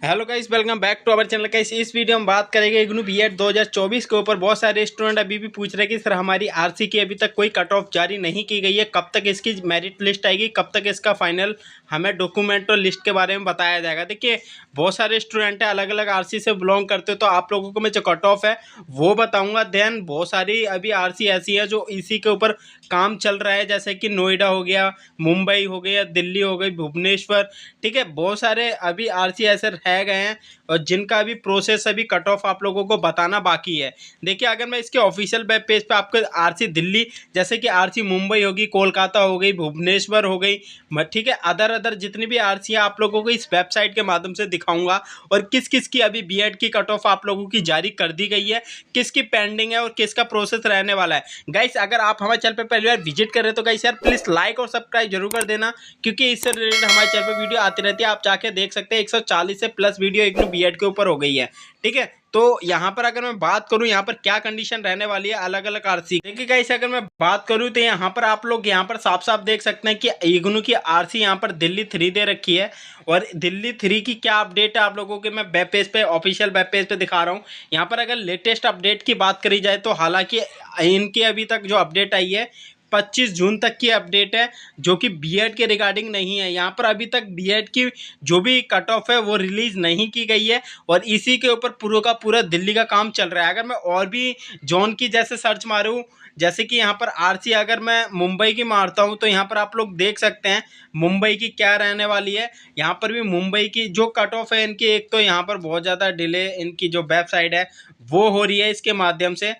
Hello guys, welcome back to our channel. Guys इस video में बात करेंगे इग्नू बीएड 2024 के ऊपर। बहुत सारे स्टूडेंट अभी भी पूछ रहे हैं कि सर हमारी आरसी की अभी तक कोई कट ऑफ जारी नहीं की गई है, कब तक इसकी मेरिट लिस्ट आएगी, कब तक इसका फाइनल हमें डॉक्यूमेंट और लिस्ट के बारे में बताया जाएगा। देखिए बहुत सारे स्टूडेंट हैं अलग अलग आरसी से बिलोंग करते हो, तो आप लोगों को मैं जो कट ऑफ है वो बताऊँगा। देन बहुत सारी अभी आरसी ऐसी है जो इसी के ऊपर काम चल रहा है, जैसे कि नोएडा हो गया, मुंबई हो गया, दिल्ली हो गई, भुवनेश्वर। ठीक है, बहुत सारे अभी आरसी ऐसे रह गए हैं और जिनका अभी प्रोसेस अभी कट ऑफ आप लोगों को बताना बाकी है। देखिए अगर मैं इसके ऑफिशियल वेब पेज पे आपको आरसी दिल्ली, जैसे कि आरसी मुंबई होगी, कोलकाता हो गई, भुवनेश्वर हो गई, ठीक है, अदर जितनी भी आरसी है आप लोगों को इस वेबसाइट के माध्यम से दिखाऊंगा। और किस किस की अभी बीएड की कट ऑफ आप लोगों की जारी कर दी गई है, किसकी पेंडिंग है और किसका प्रोसेस रहने वाला है। गाइस अगर आप हमारे चैनल पर पहली बार विजिट कर रहे हो तो गाइस यार प्लीज लाइक और सब्सक्राइब जरूर कर देना, क्योंकि इससे रिलेटेड हमारे चैनल पर वीडियो आती रहती है। आप जाके देख सकते हैं 140 से प्लस वीडियो इग्नू बीएड के ऊपर हो गई है। ठीक है, तो यहाँ पर अगर मैं बात करूँ यहाँ पर क्या कंडीशन रहने वाली है अलग अलग आरसी। देखिए गाइस अगर मैं बात करूँ तो यहाँ पर आप लोग यहाँ पर साफ साफ देख सकते हैं कि इग्नू की आरसी यहाँ पर दिल्ली 3 दे रखी है। और दिल्ली 3 की क्या अपडेट है आप लोगों के मैं वेब पेज पे, ऑफिशियल वेब पेज पे दिखा रहा हूँ। यहाँ पर अगर लेटेस्ट अपडेट की बात करी जाए तो हालांकि इनकी अभी तक जो अपडेट आई है 25 जून तक की अपडेट है, जो कि बीएड के रिगार्डिंग नहीं है। यहाँ पर अभी तक बीएड की जो भी कट ऑफ है वो रिलीज नहीं की गई है और इसी के ऊपर पूरा का पूरा दिल्ली का काम चल रहा है। अगर मैं और भी जोन की जैसे सर्च मारूँ, जैसे कि यहाँ पर आरसी अगर मैं मुंबई की मारता हूँ तो यहाँ पर आप लोग देख सकते हैं मुंबई की क्या रहने वाली है। यहाँ पर भी मुंबई की जो कट ऑफ है इनकी, एक तो यहाँ पर बहुत ज़्यादा डिले इनकी जो वेबसाइट है वो हो रही है इसके माध्यम से।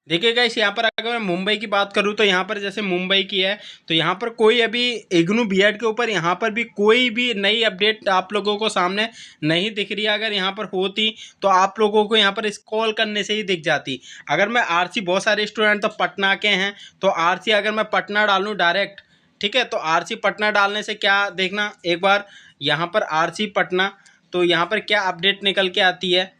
देखिए गाइस यहाँ पर अगर मैं मुंबई की बात करूँ तो यहाँ पर जैसे मुंबई की है तो यहाँ पर कोई अभी इग्नू बीएड के ऊपर यहाँ पर भी कोई भी नई अपडेट आप लोगों को सामने नहीं दिख रही है। अगर यहाँ पर होती तो आप लोगों को यहाँ पर स्क्रॉल करने से ही दिख जाती। अगर मैं आरसी, बहुत सारे स्टूडेंट तो पटना के हैं, तो आरसी अगर मैं पटना डालूँ डायरेक्ट, ठीक है, तो आरसी पटना डालने से क्या देखना एक बार यहाँ पर आरसी पटना, तो यहाँ पर क्या अपडेट निकल के आती है।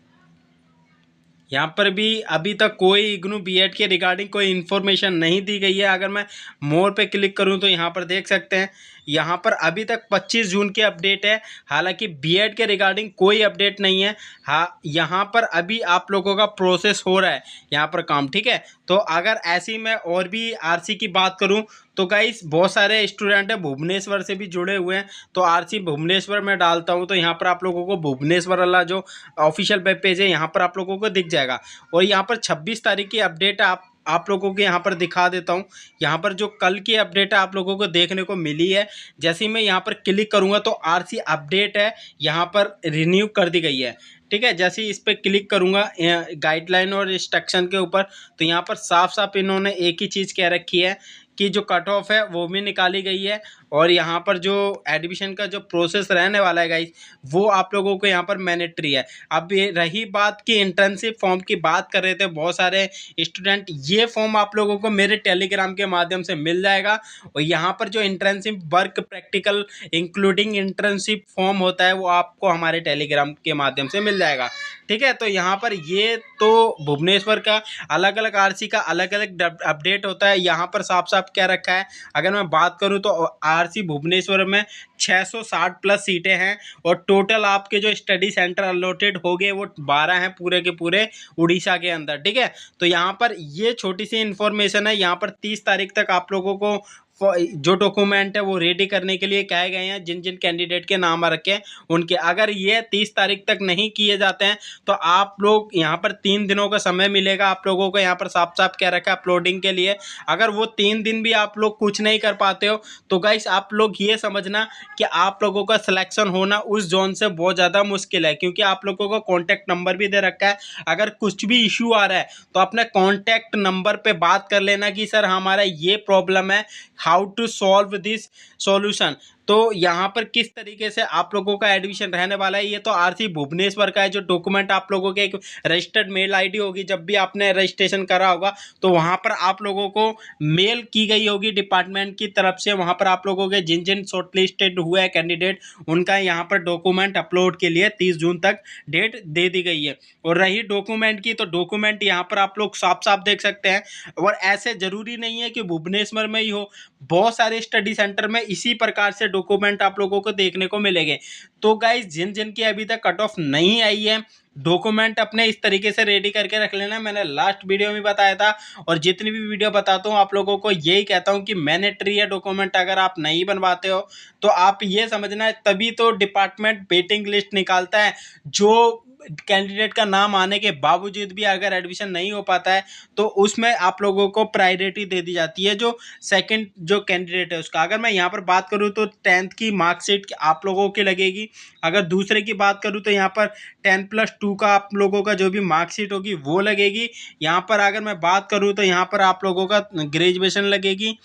यहाँ पर भी अभी तक कोई इग्नू बीएड के रिगार्डिंग कोई इन्फॉर्मेशन नहीं दी गई है। अगर मैं मोर पे क्लिक करूँ तो यहाँ पर देख सकते हैं यहाँ पर अभी तक 25 जून की अपडेट है। हालांकि बीएड के रिगार्डिंग कोई अपडेट नहीं है। हाँ, यहाँ पर अभी आप लोगों का प्रोसेस हो रहा है यहाँ पर काम। ठीक है, तो अगर ऐसी मैं और भी आरसी की बात करूँ तो गाइस बहुत सारे स्टूडेंट हैं भुवनेश्वर से भी जुड़े हुए हैं, तो आरसी भुवनेश्वर में डालता हूँ तो यहाँ पर आप लोगों को भुवनेश्वर वाला जो ऑफिशियल वेब पेज है यहाँ पर आप लोगों को दिख जाएगा। और यहाँ पर 26 तारीख की अपडेट आप लोगों को यहाँ पर दिखा देता हूँ। यहाँ पर जो कल की अपडेट है आप लोगों को देखने को मिली है। जैसे ही मैं यहाँ पर क्लिक करूँगा तो आरसी अपडेट है यहाँ पर रिन्यू कर दी गई है। ठीक है, जैसे ही इस पर क्लिक करूँगा गाइडलाइन और इंस्ट्रक्शन के ऊपर, तो यहाँ पर साफ साफ इन्होंने एक ही चीज़ कह रखी है कि जो कट ऑफ है वो भी निकाली गई है। और यहाँ पर जो एडमिशन का जो प्रोसेस रहने वाला है गाइस वो आप लोगों को यहाँ पर मैंडेटरी है। अब ये रही बात कि इंटर्नशिप फॉर्म की बात कर रहे थे बहुत सारे स्टूडेंट, ये फॉर्म आप लोगों को मेरे टेलीग्राम के माध्यम से मिल जाएगा। और यहाँ पर जो internship work practical including internship form होता है वो आपको हमारे टेलीग्राम के माध्यम से मिल जाएगा। ठीक है, तो यहाँ पर ये तो भुवनेश्वर का अलग अलग आरसी का अलग अलग अपडेट होता है। यहाँ पर साफ साफ क्या रखा है, अगर मैं बात करूँ तो आरसी भुवनेश्वर में 660 प्लस सीटें हैं और टोटल आपके जो स्टडी सेंटर अलॉटेड हो गए वो 12 हैं पूरे के पूरे उड़ीसा के अंदर। ठीक है, तो यहाँ पर ये छोटी सी इन्फॉर्मेशन है। यहाँ पर 30 तारीख तक आप लोगों को जो डॉक्यूमेंट है वो रेडी करने के लिए कहे गए हैं, जिन जिन कैंडिडेट के नाम रखे हैं उनके। अगर ये 30 तारीख तक नहीं किए जाते हैं तो आप लोग यहाँ पर 3 दिनों का समय मिलेगा आप लोगों को। यहाँ पर साफ साफ क्या रखा है अपलोडिंग के लिए। अगर वो 3 दिन भी आप लोग कुछ नहीं कर पाते हो तो गाइस आप लोग ये समझना कि आप लोगों का सिलेक्शन होना उस जोन से बहुत ज़्यादा मुश्किल है, क्योंकि आप लोगों को कॉन्टैक्ट नंबर भी दे रखा है। अगर कुछ भी इशू आ रहा है तो अपने कॉन्टैक्ट नंबर पर बात कर लेना कि सर हमारा ये प्रॉब्लम है, how to solve this solution. तो यहाँ पर किस तरीके से आप लोगों का एडमिशन रहने वाला है, ये तो आरसी भुवनेश्वर का है। जो डॉक्यूमेंट आप लोगों के एक रजिस्टर्ड मेल आईडी होगी, जब भी आपने रजिस्ट्रेशन करा होगा तो वहाँ पर आप लोगों को मेल की गई होगी डिपार्टमेंट की तरफ से। वहाँ पर आप लोगों के जिन जिन शॉर्टलिस्टेड हुए हैं कैंडिडेट उनका यहाँ पर डॉक्यूमेंट अपलोड के लिए 30 जून तक डेट दे दी गई है। और रही डॉक्यूमेंट की, तो डॉक्यूमेंट यहाँ पर आप लोग साफ साफ देख सकते हैं। और ऐसे ज़रूरी नहीं है कि भुवनेश्वर में ही हो, बहुत सारे स्टडी सेंटर में इसी प्रकार से डॉक्यूमेंट आप लोगों को देखने को मिलेंगे। तो गाइज जिन जिन की अभी तक कट ऑफ नहीं आई है, डॉक्यूमेंट अपने इस तरीके से रेडी करके रख लेना। मैंने लास्ट वीडियो में बताया था और जितनी भी वीडियो बताता हूँ आप लोगों को यही कहता हूँ कि मैंडेटरी है डॉक्यूमेंट। अगर आप नहीं बनवाते हो तो आप ये समझना है, तभी तो डिपार्टमेंट वेटिंग लिस्ट निकालता है। जो कैंडिडेट का नाम आने के बावजूद भी अगर एडमिशन नहीं हो पाता है तो उसमें आप लोगों को प्रायोरिटी दे दी जाती है, जो सेकंड जो कैंडिडेट है उसका। अगर मैं यहाँ पर बात करूँ तो 10th की मार्कशीट आप लोगों की लगेगी। अगर दूसरे की बात करूँ तो यहाँ पर 10+2 का आप लोगों का जो भी मार्कशीट होगी वो लगेगी। यहाँ पर अगर मैं बात करूँ तो यहाँ पर आप लोगों का ग्रेजुएशन लगेगी।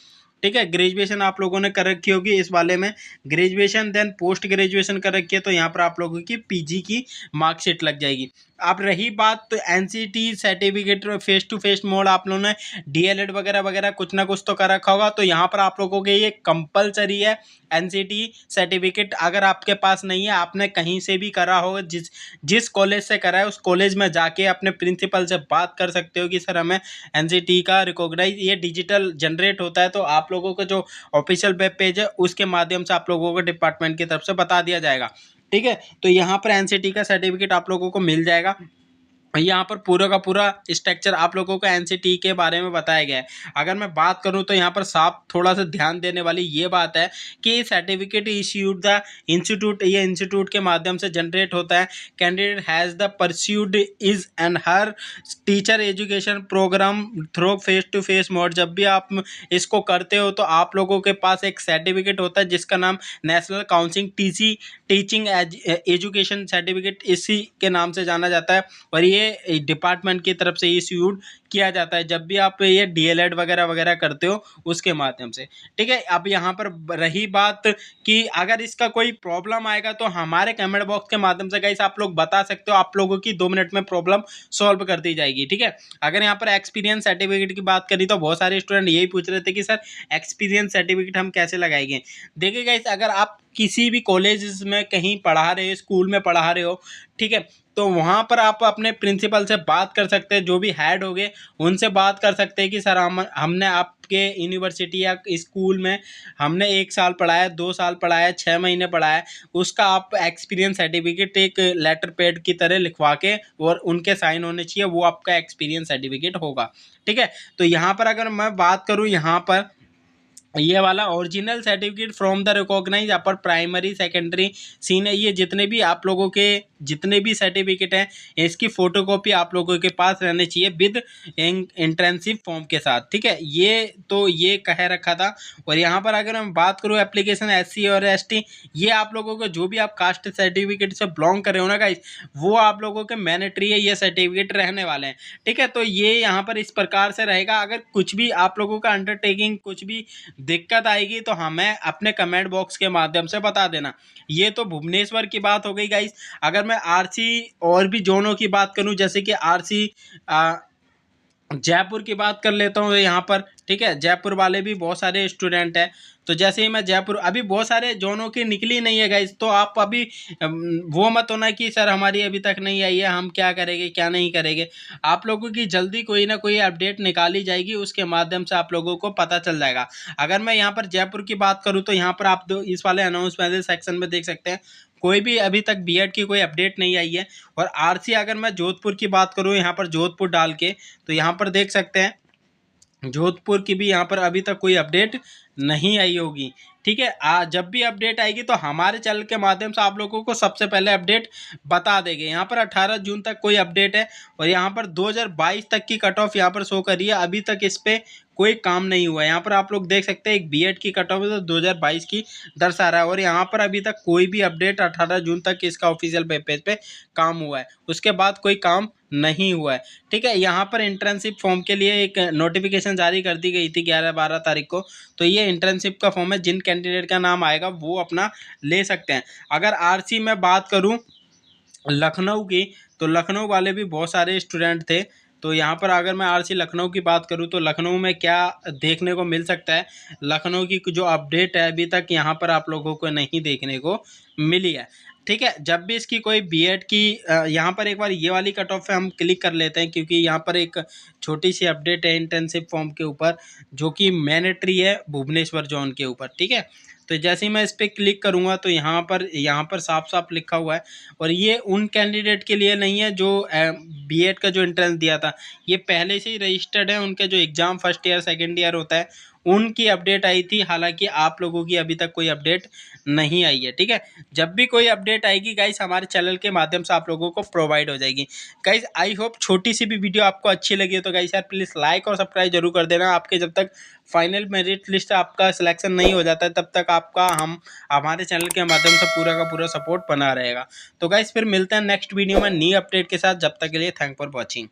ठीक है, ग्रेजुएशन आप लोगों ने कर रखी होगी इस वाले में, ग्रेजुएशन देन पोस्ट ग्रेजुएशन कर रखी है तो यहाँ पर आप लोगों की पीजी की मार्कशीट लग जाएगी। अब रही बात तो NCT certificate face to face mode, आप लोगों ने डीएलएड वगैरह वगैरह कुछ ना कुछ तो कर रखा होगा, तो यहाँ पर आप लोगों के ये कंपलसरी है एनसीटी सर्टिफिकेट। अगर आपके पास नहीं है, आपने कहीं से भी करा होगा, जिस कॉलेज से करा है उस कॉलेज में जाके अपने प्रिंसिपल से बात कर सकते हो कि सर हमें एनसीटी का रिकॉग्नाइज, ये डिजिटल जनरेट होता है तो आप लोगों का जो ऑफिशियल वेब पेज है उसके माध्यम से आप लोगों को डिपार्टमेंट की तरफ से बता दिया जाएगा। ठीक है, तो यहाँ पर एनसीटी का सर्टिफिकेट आप लोगों को मिल जाएगा। यहाँ पर पूरा का पूरा स्ट्रक्चर आप लोगों को एनसीटी के बारे में बताया गया है। अगर मैं बात करूँ तो यहाँ पर साफ थोड़ा सा ध्यान देने वाली ये बात है कि सर्टिफिकेट इश्यूड द इंस्टीट्यूट, ये इंस्टीट्यूट के माध्यम से जनरेट होता है। Candidate has the pursued is and her teacher education programme through face to face mode. जब भी आप इसको करते हो तो आप लोगों के पास एक सर्टिफिकेट होता है जिसका नाम national counselling teaching education certificate इसी के नाम से जाना जाता है और ये डिपार्टमेंट की तरफ से इश्यूड किया जाता है जब भी आप ये डीएलएड वगैरह वगैरह करते हो उसके माध्यम से। ठीक है, अब यहाँ पर रही बात कि अगर इसका कोई प्रॉब्लम आएगा तो हमारे कमेंट बॉक्स के माध्यम से गाइस आप लोग बता सकते हो, आप लोगों की 2 मिनट में प्रॉब्लम सॉल्व कर दी जाएगी। ठीक है, अगर यहाँ पर एक्सपीरियंस सर्टिफिकेट की बात करी तो बहुत सारे स्टूडेंट यही पूछ रहे थे कि सर एक्सपीरियंस सर्टिफिकेट हम कैसे लगाएंगे। देखिए गाइस, अगर आप किसी भी कॉलेज में कहीं पढ़ा रहे हो, स्कूल में पढ़ा रहे हो, ठीक है, तो वहाँ पर आप अपने प्रिंसिपल से बात कर सकते हैं, जो भी हेड होंगे उनसे बात कर सकते हैं कि सर हमने आपके यूनिवर्सिटी या स्कूल में हमने 1 साल पढ़ाया, 2 साल पढ़ाया, 6 महीने पढ़ाया, उसका आप एक्सपीरियंस सर्टिफिकेट एक लेटर पैड की तरह लिखवा के और उनके साइन होने चाहिए, वो आपका एक्सपीरियंस सर्टिफिकेट होगा। ठीक है, तो यहाँ पर अगर मैं बात करूँ, यहाँ पर ये वाला original certificate from the recognise upper primary secondary senior, ये जितने भी आप लोगों के जितने भी सर्टिफिकेट हैं इसकी फोटोकॉपी आप लोगों के पास रहने चाहिए विद इंट्रेंसिव फॉर्म के साथ। ठीक है, ये तो ये कह रखा था। और यहाँ पर अगर मैं बात करूँ एप्लीकेशन एससी और एसटी, ये आप लोगों को जो भी आप कास्ट सर्टिफिकेट से बिलोंग कर रहे हो ना गाइस, वो आप लोगों के मैंडेटरी है, ये सर्टिफिकेट रहने वाले हैं। ठीक है, तो ये यहाँ पर इस प्रकार से रहेगा। अगर कुछ भी आप लोगों का अंडरटेकिंग कुछ भी दिक्कत आएगी तो हमें अपने कमेंट बॉक्स के माध्यम से बता देना। ये तो भुवनेश्वर की बात हो गई गाइस। अगर मैं आरसी और भी जोनों की बात करूं, जैसे कि आरसी जयपुर की बात कर लेता हूँ यहाँ पर। ठीक है, जयपुर वाले भी बहुत सारे स्टूडेंट हैं, तो जैसे ही मैं जयपुर, अभी बहुत सारे जोनों की निकली नहीं है गाइस, तो आप अभी वो मत होना कि सर हमारी अभी तक नहीं आई है, हम क्या करेंगे क्या नहीं करेंगे। आप लोगों की जल्दी कोई ना कोई अपडेट निकाली जाएगी, उसके माध्यम से आप लोगों को पता चल जाएगा। अगर मैं यहाँ पर जयपुर की बात करूँ तो यहाँ पर आप इस वाले अनाउंसमेंट सेक्शन में देख सकते हैं, कोई भी अभी तक बीएड की कोई अपडेट नहीं आई है। और आरसी अगर मैं जोधपुर की बात करूँ, यहाँ पर जोधपुर डाल के, तो यहाँ पर देख सकते हैं जोधपुर की भी यहाँ पर अभी तक कोई अपडेट नहीं आई होगी। ठीक है, जब भी अपडेट आएगी तो हमारे चैनल के माध्यम से आप लोगों को सबसे पहले अपडेट बता देंगे। यहाँ पर 18 जून तक कोई अपडेट है और यहाँ पर 2022 तक की कट ऑफ यहाँ पर शो कर रही है। अभी तक इस पर कोई काम नहीं हुआ है। यहाँ पर आप लोग देख सकते हैं एक बीएड की कट ऑफ है तो 2022 की दर्शा रहा है और यहाँ पर अभी तक कोई भी अपडेट 18 जून तक इसका ऑफिशियल वेब पेज पे काम हुआ है, उसके बाद कोई काम नहीं हुआ है। ठीक है, यहाँ पर इंटर्नशिप फॉर्म के लिए एक नोटिफिकेशन जारी कर दी गई थी 11-12 तारीख को, तो ये इंटर्नशिप का फॉर्म है, जिन कैंडिडेट का नाम आएगा वो अपना ले सकते हैं। अगर आरसी में बात करूँ लखनऊ की, तो लखनऊ वाले भी बहुत सारे स्टूडेंट थे, तो यहाँ पर अगर मैं आरसी लखनऊ की बात करूँ तो लखनऊ में क्या देखने को मिल सकता है, लखनऊ की जो अपडेट है अभी तक यहाँ पर आप लोगों को नहीं देखने को मिली है। ठीक है, जब भी इसकी कोई बीएड की यहाँ पर एक बार ये वाली कट ऑफ पे हम क्लिक कर लेते हैं, क्योंकि यहाँ पर एक छोटी सी अपडेट है इंटर्नशिप फॉर्म के ऊपर जो कि मैंडेटरी है भुवनेश्वर जोन के ऊपर। ठीक है, तो जैसे ही मैं इस पर क्लिक करूँगा तो यहाँ पर साफ साफ लिखा हुआ है, और ये उन कैंडिडेट के लिए नहीं है जो बीएड का जो एंट्रेंस दिया था, ये पहले से ही रजिस्टर्ड है। उनके जो exam first year second year होता है उनकी अपडेट आई थी, हालांकि आप लोगों की अभी तक कोई अपडेट नहीं आई है। ठीक है, जब भी कोई अपडेट आएगी गाइस हमारे चैनल के माध्यम से आप लोगों को प्रोवाइड हो जाएगी। गाइस आई होप छोटी सी भी वीडियो आपको अच्छी लगी है तो गाइस यार प्लीज़ लाइक और सब्सक्राइब जरूर कर देना। आपके जब तक फाइनल मेरिट लिस्ट आपका सिलेक्शन नहीं हो जाता है तब तक आपका हमारे चैनल के माध्यम से पूरा का पूरा सपोर्ट बना रहेगा। तो गाइस फिर मिलते हैं नेक्स्ट वीडियो में न्यू अपडेट के साथ, जब तक के लिए थैंक फॉर वॉचिंग।